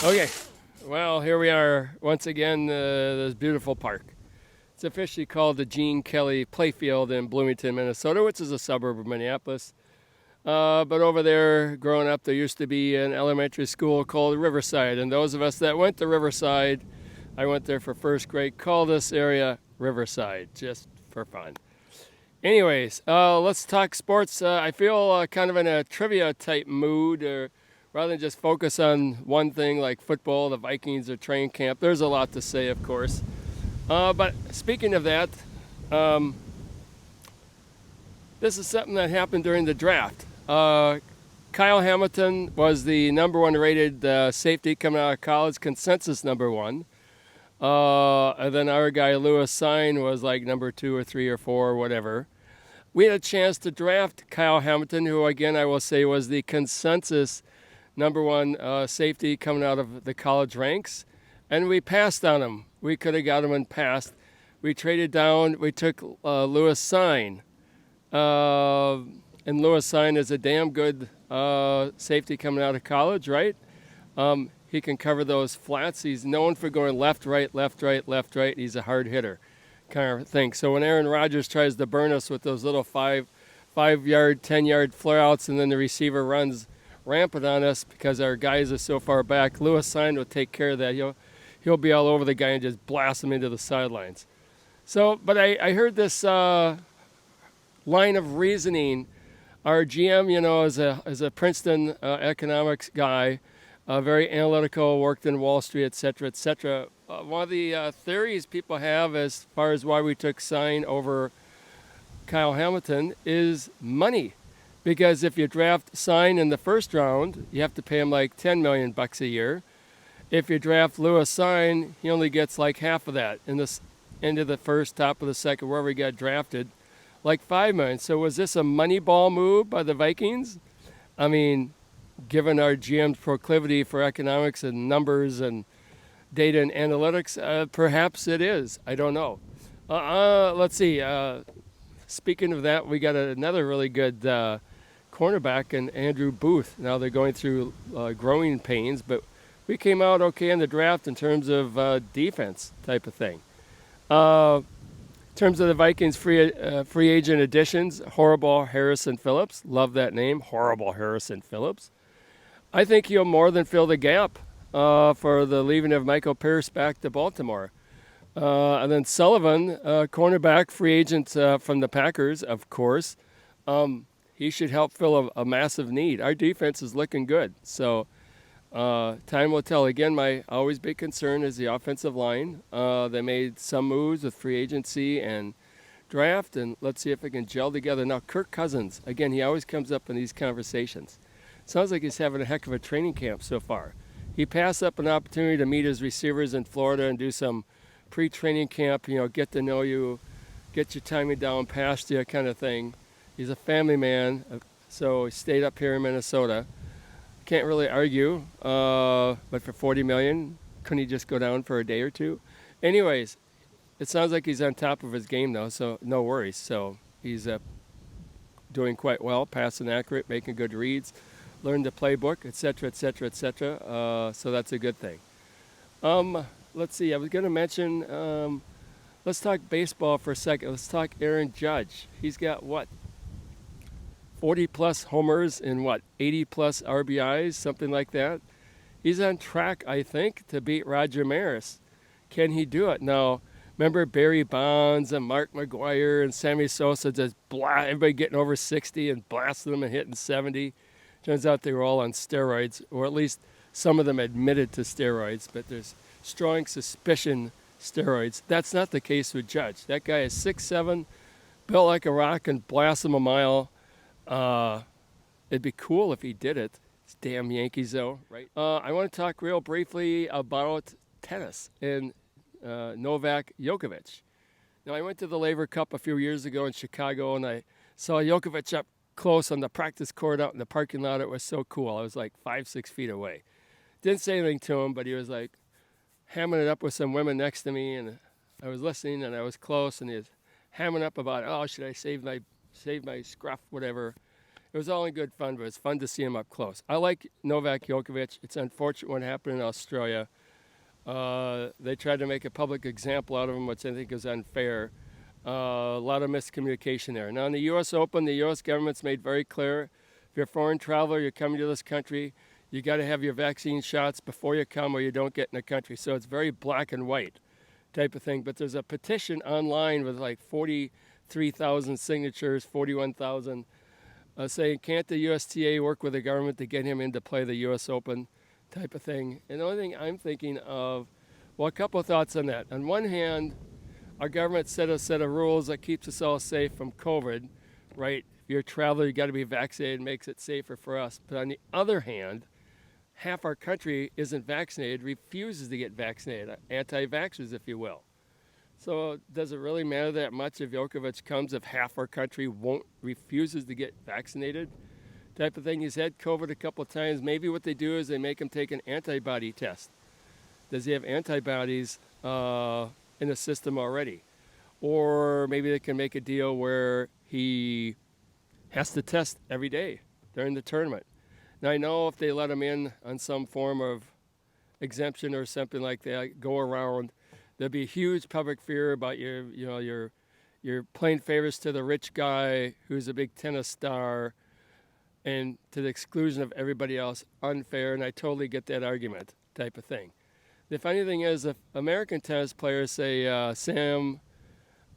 Okay, well, here we are once again, this beautiful park. It's officially called the Gene Kelly Playfield in Bloomington, Minnesota, which is a suburb of Minneapolis. But over there, growing up, there used to be an elementary school called Riverside, and those of us that went to Riverside, I went there for first grade, call this area Riverside, just for fun. Anyways, let's talk sports. I feel kind of in a trivia type mood, or rather than just focus on one thing like football, the Vikings, or training camp. There's a lot to say, of course. But speaking of that, um, this is something that happened during the draft. Kyle Hamilton was the number one rated safety coming out of college, consensus number one. And then our guy Lewis Sign was like number 2 or 3 or 4 or whatever. We had a chance to draft Kyle Hamilton, who again I will say was the consensus number one safety coming out of the college ranks, and we passed on him. We could have got him and passed. We traded down. We took Lewis Sign, and Lewis Sign is a damn good safety coming out of college, right? He can cover those flats. He's known for going left, right, left, right, left, right. He's a hard hitter kind of thing. So when Aaron Rodgers tries to burn us with those little 5-yard, 10-yard flare outs, and then the receiver runs rampant on us because our guys are so far back, Lewis Sign will take care of that. He'll be all over the guy and just blast him into the sidelines. So, but I heard this line of reasoning. Our GM, is a Princeton economics guy, very analytical, worked in Wall Street, et cetera, et cetera. One of the theories people have as far as why we took Sign over Kyle Hamilton is money. Because if you draft Sign in the first round, you have to pay him like $10 million a year. If you draft Lewis Sign, he only gets like half of that in the end of the first, top of the second, wherever he got drafted, like $5 million. So was this a Moneyball move by the Vikings? I mean, given our GM's proclivity for economics and numbers and data and analytics, perhaps it is. I don't know. Let's see. Speaking of that, we got another really good cornerback in Andrew Booth. Now they're going through growing pains, but we came out okay in the draft in terms of defense type of thing. In terms of the Vikings free agent additions, Horrible Harrison Phillips. Love that name, Horrible Harrison Phillips. I think he'll more than fill the gap for the leaving of Michael Pierce back to Baltimore. And then Sullivan, cornerback, free agent from the Packers, of course. He should help fill a massive need. Our defense is looking good. So time will tell. Again, my always big concern is the offensive line. They made some moves with free agency and draft, and let's see if it can gel together. Now, Kirk Cousins, again, he always comes up in these conversations. Sounds like he's having a heck of a training camp so far. He passed up an opportunity to meet his receivers in Florida and do some pre-training camp, get to know you, get your timing down past you kind of thing. He's a family man, so he stayed up here in Minnesota. Can't really argue, but for $40 million, couldn't he just go down for a day or two? Anyways, it sounds like he's on top of his game, though, so no worries. So he's doing quite well, passing accurate, making good reads, learned the playbook, et cetera, et cetera, et cetera. So that's a good thing. Let's see, I was going to mention, let's talk baseball for a second. Let's talk Aaron Judge. He's got, 40-plus homers and 80-plus RBIs, something like that. He's on track, I think, to beat Roger Maris. Can he do it? Now, remember Barry Bonds and Mark McGwire and Sammy Sosa just everybody getting over 60 and blasting them and hitting 70. Turns out they were all on steroids, or at least some of them admitted to steroids, but there's strong suspicion steroids. That's not the case with Judge. That guy is 6'7", built like a rock, and blasts him a mile. It'd be cool if he did it. It's damn Yankees, though, right? I want to talk real briefly about tennis and Novak Djokovic. Now, I went to the Laver Cup a few years ago in Chicago, and I saw Djokovic up close on the practice court out in the parking lot. It was so cool. I was like 5-6 feet away. Didn't say anything to him, but he was like hamming it up with some women next to me, and I was listening, and I was close, and he was hamming up about, should I save my scruff, whatever. It was all in good fun, but it's fun to see him up close. I like Novak Djokovic. It's unfortunate what happened in Australia. They tried to make a public example out of him, which I think is unfair. A lot of miscommunication there. Now, in the U.S. Open, the U.S. government's made very clear, if you're a foreign traveler, you're coming to this country, you got to have your vaccine shots before you come or you don't get in the country. So it's very black and white type of thing. But there's a petition online with like 43,000 signatures, 41,000, saying, can't the USTA work with the government to get him in to play the U.S. Open type of thing? And the only thing I'm thinking of, well, a couple of thoughts on that. On one hand, our government set a set of rules that keeps us all safe from COVID, right? If you're a traveler, you got to be vaccinated, makes it safer for us. But on the other hand, half our country isn't vaccinated, refuses to get vaccinated, anti-vaxxers, if you will. So does it really matter that much if Djokovic comes if half our country refuses to get vaccinated? Type of thing. He's had COVID a couple of times. Maybe what they do is they make him take an antibody test. Does he have antibodies in the system already? Or maybe they can make a deal where he has to test every day during the tournament. Now I know if they let him in on some form of exemption or something like that, go around, there'll be a huge public fear about you're playing favors to the rich guy who's a big tennis star and to the exclusion of everybody else, unfair, and I totally get that argument type of thing. The funny thing is, if American tennis players, say Sam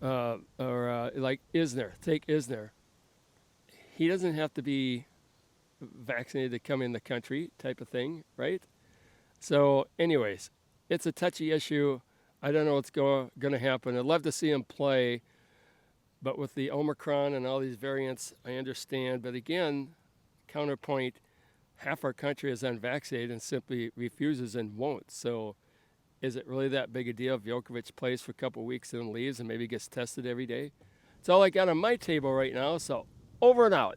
or like Isner, take Isner, he doesn't have to be vaccinated to come in the country type of thing, right? So anyways, it's a touchy issue. I don't know what's going to happen. I'd love to see him play, but with the Omicron and all these variants, I understand. But again, counterpoint, half our country is unvaccinated and simply refuses and won't. So is it really that big a deal if Djokovic plays for a couple of weeks and then leaves and maybe gets tested every day? It's all I got on my table right now, so over and out.